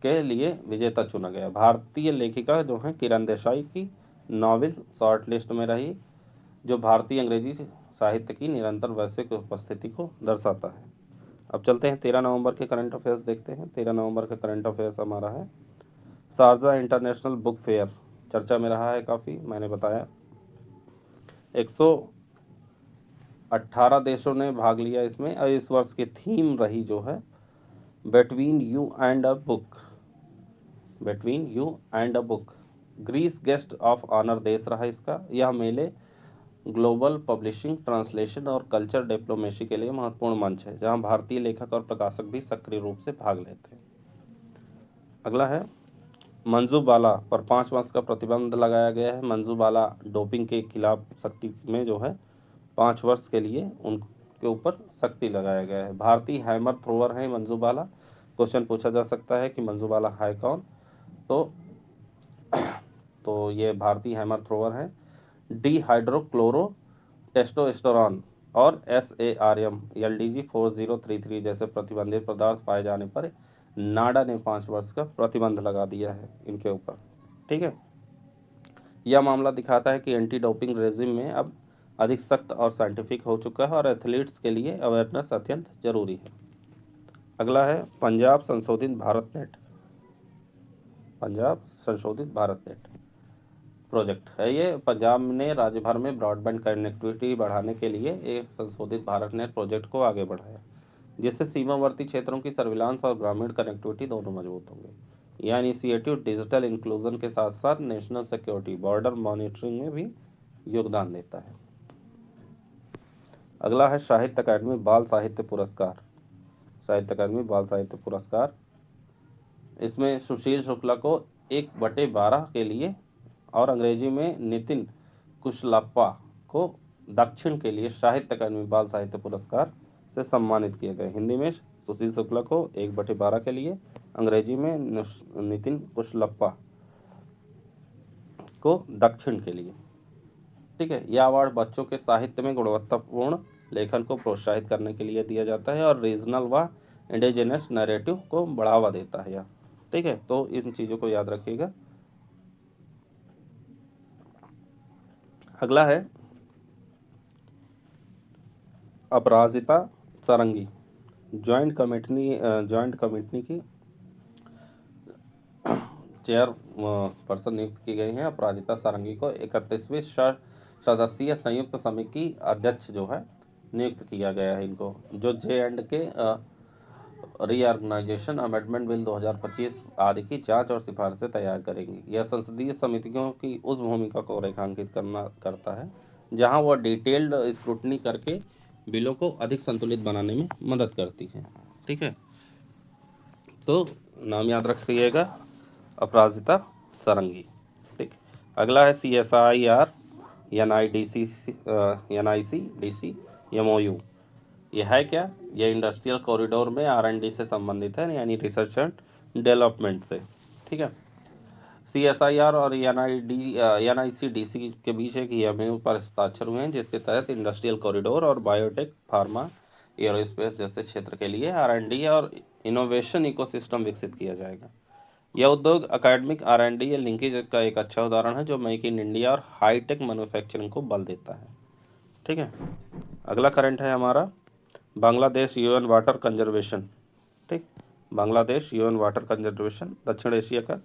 के लिए विजेता चुना गया। भारतीय लेखिका जो है किरण देसाई की नॉवेल शॉर्टलिस्ट में रही, जो भारतीय अंग्रेजी साहित्य की निरंतर वैश्विक उपस्थिति को दर्शाता है। अब चलते हैं 13 नवंबर के करंट अफेयर्स देखते हैं। 13 नवंबर का करंट अफेयर्स हमारा है शारजा इंटरनेशनल बुक फेयर, चर्चा में रहा है काफ़ी, मैंने बताया 118 देशों ने भाग लिया इसमें। और इस वर्ष की थीम रही जो है between you and a book, between you and a book. Greece guest of honour देश रहा इसका। यह मेले ग्लोबल पब्लिशिंग, ट्रांसलेशन और कल्चर डिप्लोमेसी के लिए महत्वपूर्ण मंच है, जहां भारतीय लेखक और प्रकाशक भी सक्रिय रूप से भाग लेते हैं। अगला है मंजू बाला पर 5 वर्ष का प्रतिबंध लगाया गया है। मंजू बाला डोपिंग के खिलाफ सख्ती में जो है 5 वर्ष के लिए उनके ऊपर सख्ती लगाया गया है। भारतीय हैमर थ्रोवर है मंजू बाला। क्वेश्चन पूछा जा सकता है कि मंजू बाला है कौन, तो ये भारतीय हैमर थ्रोवर है। डिहाइड्रोक्लोरो टेस्टोस्टेरोन और SARM LDG 4033 जैसे प्रतिबंधित पदार्थ पाए जाने पर नाडा ने 5 वर्ष का प्रतिबंध लगा दिया है इनके ऊपर। ठीक है, यह मामला दिखाता है कि एंटी डोपिंग रेजिम में अब अधिक सख्त और साइंटिफिक हो चुका है और एथलीट्स के लिए अवेयरनेस अत्यंत जरूरी है। अगला है पंजाब संशोधित भारत नेट, पंजाब संशोधित भारत नेट प्रोजेक्ट है। ये पंजाब ने राज्य भर में ब्रॉडबैंड कनेक्टिविटी बढ़ाने के लिए एक संशोधित भारत नेट प्रोजेक्ट को आगे बढ़ाया, जिससे सीमावर्ती क्षेत्रों की सर्विलांस और ग्रामीण कनेक्टिविटी दोनों मजबूत होंगे। यह इनिशिएटिव डिजिटल इंक्लूजन के साथ साथ नेशनल सिक्योरिटी, बॉर्डर मॉनिटरिंग में भी योगदान देता है। अगला है साहित्य अकादमी बाल साहित्य पुरस्कार, साहित्य अकादमी बाल साहित्य पुरस्कार। इसमें सुशील शुक्ला को 1/12 के लिए और अंग्रेजी में नितिन कुशलप्पा को दक्षिण के लिए साहित्य अकादमी बाल साहित्य पुरस्कार से सम्मानित किए गए। हिंदी में सुशील शुक्ला को 1/12 के लिए, अंग्रेजी में नितिन कुशलप्पा को दक्षिण के लिए। ठीक है, यह अवार्ड बच्चों के साहित्य में गुणवत्तापूर्ण लेखन को प्रोत्साहित करने के लिए दिया जाता है और रीजनल व इंडिजिनस नैरेटिव को बढ़ावा देता है यह। ठीक है, तो इन चीज़ों को याद रखिएगा। अगला है अपराजिता सारंगी, जॉइंट कमेटी की चेयर पर्सन नियुक्त की गई हैं। अपराजिता सारंगी को 31वीं सदस्यीय संयुक्त समिति अध्यक्ष जो है नियुक्त किया गया है इनको, जो J&K रीऑर्गेनाइजेशन अमेंडमेंट बिल 2025 आदि की जांच और सिफारिशें तैयार करेगी। यह संसदीय समितियों की उस भूमिका को रेखांकित करता है जहां वह डिटेल्ड स्क्रूटनी करके बिलों को अधिक संतुलित बनाने में मदद करती है। ठीक है, तो नाम याद रखिएगा, अपराजिता सारंगी। ठीक, अगला है CSIR NICDC MOU। यह है क्या? यह इंडस्ट्रियल कॉरिडोर में R&D से संबंधित है, यानी रिसर्च एंड डेवलपमेंट से। ठीक है, CSIR और NICDC के बीच एक MOU पर हस्ताक्षर हुए हैं जिसके तहत इंडस्ट्रियल कॉरिडोर और बायोटेक, फार्मा, एरोस्पेस जैसे क्षेत्र के लिए R&D और इनोवेशन इकोसिस्टम विकसित किया जाएगा। यह उद्योग अकेडमिक R&D या लिंकेज का एक अच्छा उदाहरण है जो मेक इन इंडिया और हाईटेक मैन्युफैक्चरिंग को बल देता है। ठीक है, अगला करंट है हमारा बांग्लादेश UN वाटर कंजर्वेशन। ठीक, बांग्लादेश UN वाटर कंजर्वेशन दक्षिण एशिया का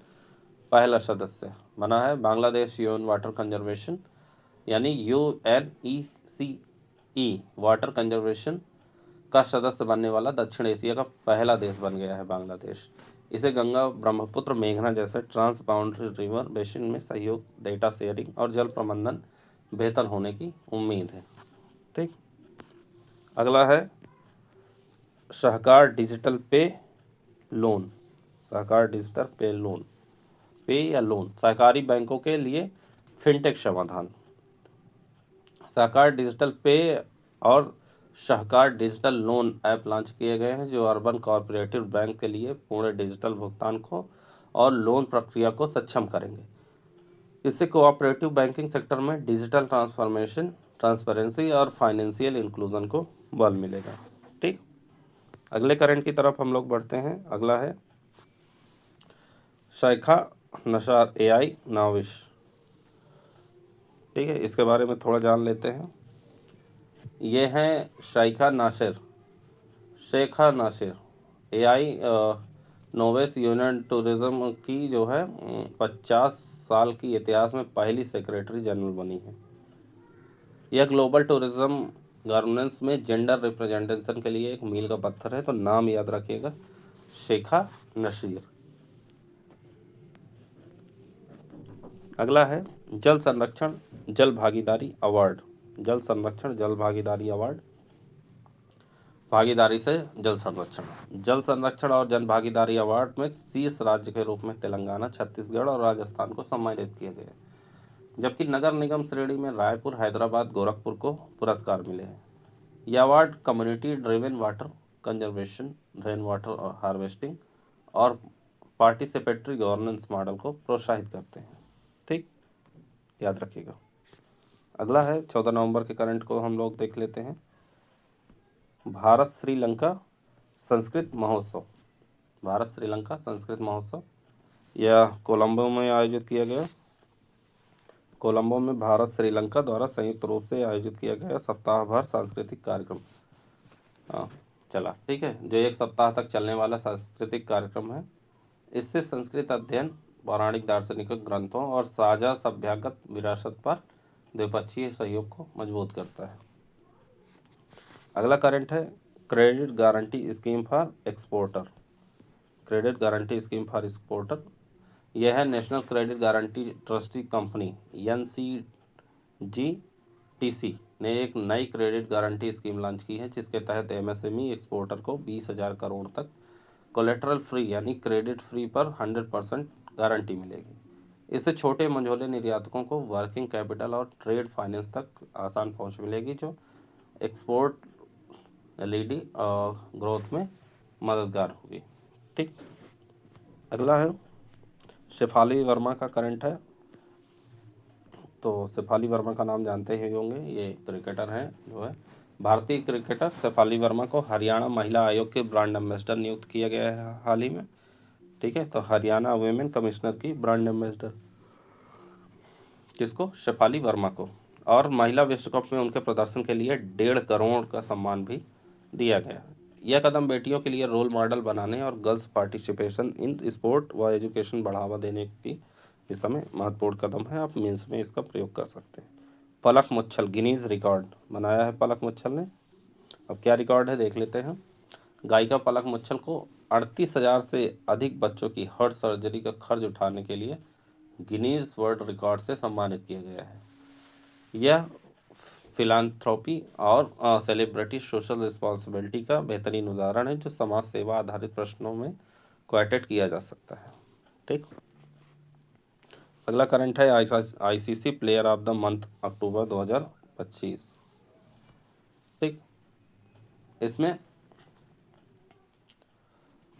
पहला सदस्य बना है। बांग्लादेश UN वाटर कंजर्वेशन यानी UNECE वाटर कंजर्वेशन का सदस्य बनने वाला दक्षिण एशिया का पहला देश बन गया है बांग्लादेश। इसे गंगा, ब्रह्मपुत्र, मेघना जैसे ट्रांस बाउंड्री रिवर बेसिन में सहयोग, डेटा शेयरिंग और जल प्रबंधन बेहतर होने की उम्मीद है। ठीक, अगला है सहकार डिजिटल पे लोन। सहकार डिजिटल पे लोन, पे या लोन, सहकारी बैंकों के लिए फिनटेक समाधान। सहकार डिजिटल पे और सहकार डिजिटल लोन ऐप लॉन्च किए गए हैं जो अर्बन कोऑपरेटिव बैंक के लिए पूर्ण डिजिटल भुगतान को और लोन प्रक्रिया को सक्षम करेंगे। इससे कोऑपरेटिव बैंकिंग सेक्टर में डिजिटल ट्रांसफॉर्मेशन, ट्रांसपेरेंसी और फाइनेंशियल इंक्लूजन को बल मिलेगा। ठीक, अगले करंट की तरफ हम लोग बढ़ते हैं। अगला है शाइखा नशार AI नाविश। ठीक है, इसके बारे में थोड़ा जान लेते हैं। ये हैं Sheikha Nasser AI Nowais union tourism की जो है 50 साल की इतिहास में पहली सेक्रेटरी जनरल बनी है। यह ग्लोबल टूरिज्म गवर्नेंस में जेंडर रिप्रेजेंटेशन के लिए एक मील का पत्थर है, तो नाम याद रखिएगा, शेखा नसीर। अगला है जल संरक्षण जल भागीदारी अवार्ड। जल संरक्षण जल भागीदारी अवार्ड, भागीदारी से जल संरक्षण और जन भागीदारी अवार्ड में शीर्ष राज्य के रूप में तेलंगाना, छत्तीसगढ़ और राजस्थान को सम्मानित किए गए, जबकि नगर निगम श्रेणी में रायपुर, हैदराबाद, गोरखपुर को पुरस्कार मिले हैं। यह award community driven water conservation, rain water harvesting और पार्टिसिपेटरी गवर्नेंस मॉडल को प्रोत्साहित करते हैं। ठीक, याद रखिएगा। अगला है 14 नवंबर के करंट को हम लोग देख लेते हैं। भारत श्रीलंका संस्कृत महोत्सव। भारत श्रीलंका संस्कृत महोत्सव यह कोलंबो में आयोजित किया गया। कोलंबो में भारत श्रीलंका द्वारा संयुक्त रूप से आयोजित किया गया सप्ताह भर सांस्कृतिक कार्यक्रम चला। ठीक है, जो एक सप्ताह तक चलने वाला सांस्कृतिक कार्यक्रम है। इससे संस्कृत अध्ययन, पौराणिक दार्शनिक ग्रंथों और साझा सभ्यगत विरासत पर द्विपक्षीय सहयोग को मजबूत करता है। अगला करंट है credit guarantee scheme for exporter. Credit guarantee scheme for exporter यह है national credit guarantee trustee company NCGTC ने एक नई क्रेडिट गारंटी स्कीम लॉन्च की है जिसके तहत MSME एक्सपोर्टर को 20,000 करोड़ तक कोलेटरल फ्री यानी क्रेडिट फ्री पर 100% गारंटी मिलेगी। इससे छोटे मंझोले निर्यातकों को वर्किंग कैपिटल और ट्रेड फाइनेंस तक आसान पहुंच मिलेगी जो एक्सपोर्ट LED ग्रोथ में मददगार होगी। ठीक, अगला है शेफाली वर्मा का करंट है। तो शेफाली वर्मा का नाम जानते ही होंगे, ये क्रिकेटर हैं जो है भारतीय क्रिकेटर शेफाली वर्मा को हरियाणा महिला आयोग के ब्रांड एम्बेसडर नियुक्त किया गया है हाल ही में। ठीक है, तो हरियाणा वुमेन कमिश्नर की ब्रांड एम्बेसडर किसको? शेफाली वर्मा को। और महिला विश्व कप में उनके प्रदर्शन के लिए 1.5 करोड़ का सम्मान भी दिया गया। यह कदम बेटियों के लिए रोल मॉडल बनाने और गर्ल्स पार्टिसिपेशन इन स्पोर्ट व एजुकेशन बढ़ावा देने की इस समय महत्वपूर्ण कदम है। आप मीन्स में इसका प्रयोग कर सकते हैं। पलक मुच्छल गिनीज रिकॉर्ड बनाया है पलक मुच्छल ने। अब क्या रिकॉर्ड है देख लेते हैं। गायिका पलक मुच्छल को 38,000 से अधिक बच्चों की हार्ट सर्जरी का खर्च उठाने के लिए गिनीज वर्ल्ड रिकॉर्ड से सम्मानित किया गया है। यह फिलान्थ्रोपी और सेलिब्रिटी सोशल रिस्पॉन्सिबिलिटी का बेहतरीन उदाहरण है जो समाज सेवा आधारित प्रश्नों में क्वाटेट किया जा सकता है। ठीक, अगला करंट है ICC player of the month October 2025। ठीक, इसमें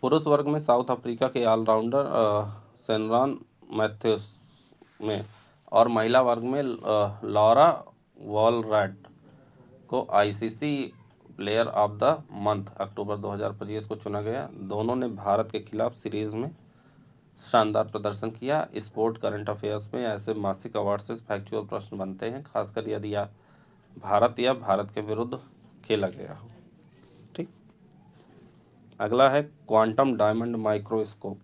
पुरुष वर्ग में साउथ अफ्रीका के ऑलराउंडर सेनरान मैथ्यूस में और महिला वर्ग में लॉरा वॉलरैट को ICC player of the month October 2025 को चुना गया। दोनों ने भारत के खिलाफ सीरीज में शानदार प्रदर्शन किया। स्पोर्ट करंट अफेयर्स में ऐसे मासिक अवार्ड से फैक्चुअल प्रश्न बनते हैं, खासकर यदि भारत के विरुद्ध खेला गया हो। ठीक, अगला है quantum diamond microscope.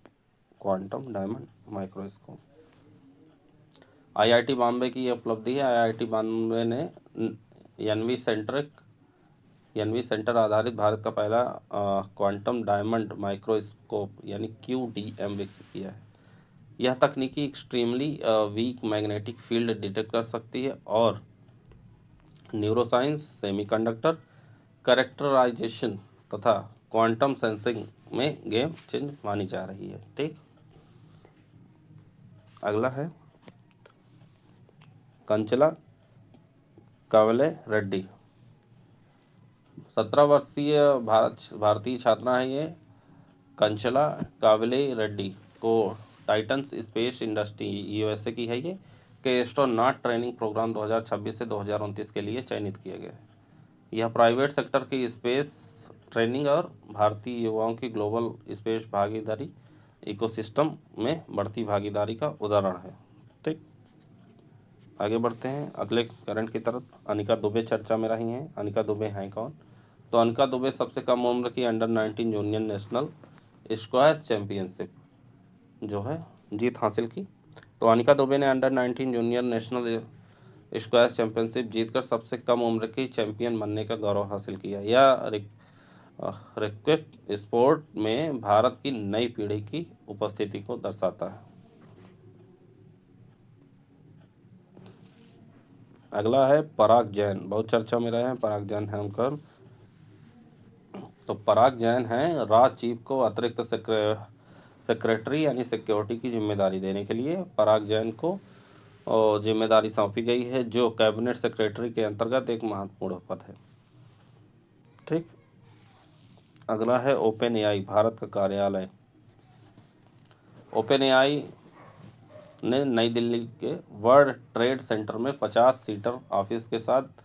Quantum diamond microscope IIT Bombay की उपलब्धि है। आईआईटी बॉम्बे ने एनवी सेंटर आधारित भारत का पहला क्वांटम डायमंड माइक्रोस्कोप यानी QDM विकसित किया है। यह तकनीकी extremely weak magnetic field detect कर सकती है और न्यूरोसाइंस, सेमीकंडक्टर कैरेक्टराइजेशन तथा क्वांटम सेंसिंग में गेम चेंज मानी जा रही है। ठीक, अगला है कंचला कावले रेड्डी। 17 वर्षीय भारतीय छात्रा है ये कंचला कावले रेड्डी को टाइटन्स स्पेस इंडस्ट्री यूएसए की है ये के एस्ट्रोनॉट ट्रेनिंग प्रोग्राम 2026 से 2029 के लिए चयनित किया गया है। यह प्राइवेट सेक्टर की स्पेस ट्रेनिंग और भारतीय युवाओं की ग्लोबल स्पेस भागीदारी इकोसिस्टम में बढ़ती भागीदारी का उदाहरण है। ठीक, आगे बढ़ते हैं अगले करंट की तरफ। अनिका दुबे चर्चा में रही हैं। अनिका दुबे हैं कौन? तो अनिका दुबे सबसे कम उम्र की under 19 junior national squash championship जो है जीत हासिल की। तो अनिका दुबे ने under 19 junior national squash championship जीतकर सबसे कम उम्र की चैंपियन बनने का गौरव हासिल किया। यह रैकेट स्पोर्ट में भारत की नई पीढ़ी की उपस्थिति को दर्शाता है। अगला है पराग जैन, बहुत चर्चा में रहे हैं पराग जैन हेमकर। तो पराग जैन हैं राज चीफ को अतिरिक्त सेक्रेटरी यानी सिक्योरिटी की जिम्मेदारी देने के लिए पराग जैन को जिम्मेदारी सौंपी गई है जो कैबिनेट सेक्रेटरी के अंतर्गत एक महत्वपूर्ण पद है। ठीक, अगला है ओपन एआई भारत का कार्यालय। ओपन एआई ने नई दिल्ली के वर्ल्ड ट्रेड सेंटर में 50 सीटर ऑफिस के साथ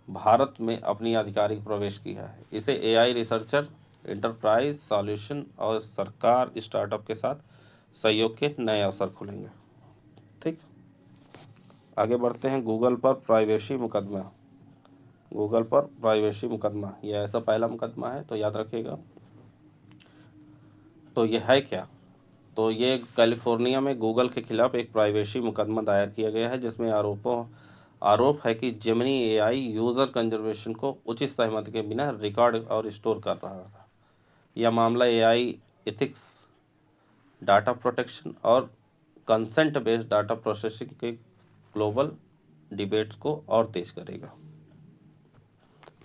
भारत में अपनी आधिकारिक प्रवेश किया है। इसे एआई रिसर्चर, एंटरप्राइज सॉल्यूशन और सरकार स्टार्टअप के साथ सहयोग के नए अवसर खुलेंगे। ठीक, आगे बढ़ते हैं गूगल पर प्राइवेसी मुकदमा। गूगल पर प्राइवेसी मुकदमा यह ऐसा पहला मुकदमा है, तो याद रखिएगा। तो यह है क्या? तो ये कैलिफोर्निया में गूगल के खिलाफ एक प्राइवेसी मुकदमा दायर किया गया है जिसमें आरोप है कि जेमिनी एआई यूज़र कंजर्वेशन को उचित सहमति के बिना रिकॉर्ड और स्टोर कर रहा था। यह मामला एआई एथिक्स, डाटा प्रोटेक्शन और कंसेंट बेस्ड डाटा प्रोसेसिंग के ग्लोबल डिबेट्स को और तेज करेगा।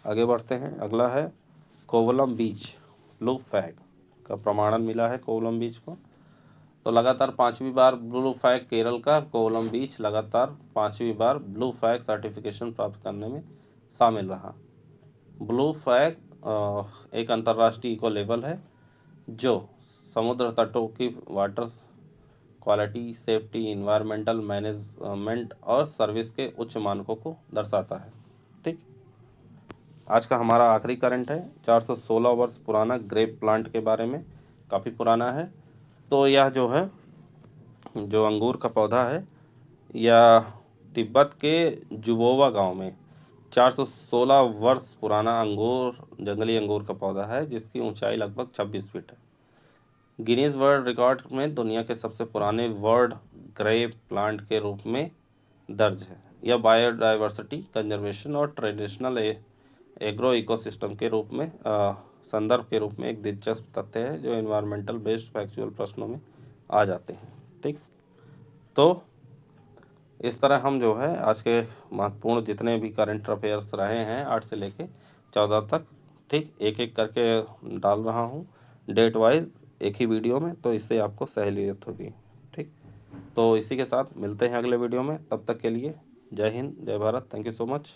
आगे बढ़ते हैं, अगला है कोवलम बीच ब्लू फ्लैग का प्रमाणन मिला है कोवलम बीच को। तो लगातार 5वीं बार ब्लू फ्लैग केरल का कोवलम बीच लगातार 5वीं बार ब्लू फ्लैग सर्टिफिकेशन प्राप्त करने में शामिल रहा। ब्लू फ्लैग एक अंतर्राष्ट्रीय इको लेबल है जो समुद्र तटों की water quality, safety, environmental management और सर्विस के उच्च मानकों को दर्शाता है। ठीक, आज का हमारा आखिरी करंट है 416 वर्ष पुराना ग्रेप प्लांट के बारे में, काफ़ी पुराना है। तो यह जो है जो अंगूर का पौधा है यह तिब्बत के जुबोवा गांव में 416 वर्ष पुराना जंगली अंगूर का पौधा है जिसकी ऊंचाई लगभग 26 फीट है। गिनीज वर्ल्ड रिकॉर्ड में दुनिया के सबसे पुराने वर्ल्ड ग्रेप प्लांट के रूप में दर्ज है। यह बायोडाइवर्सिटी कंजर्वेशन और ट्रेडिशनल एग्रो इकोसिस्टम के रूप में संदर्भ के रूप में एक दिलचस्प तथ्य है जो एनवायरमेंटल बेस्ड फैक्चुअल प्रश्नों में आ जाते हैं। ठीक, तो इस तरह हम जो है आज के महत्वपूर्ण जितने भी करंट अफेयर्स रहे हैं 8 से लेके 14 तक, ठीक, एक एक करके डाल रहा हूँ डेट वाइज एक ही वीडियो में, तो इससे आपको सहूलियत होगी। ठीक, तो इसी के साथ मिलते हैं अगले वीडियो में, तब तक के लिए जय हिंद, जय Bharat, thank you so much.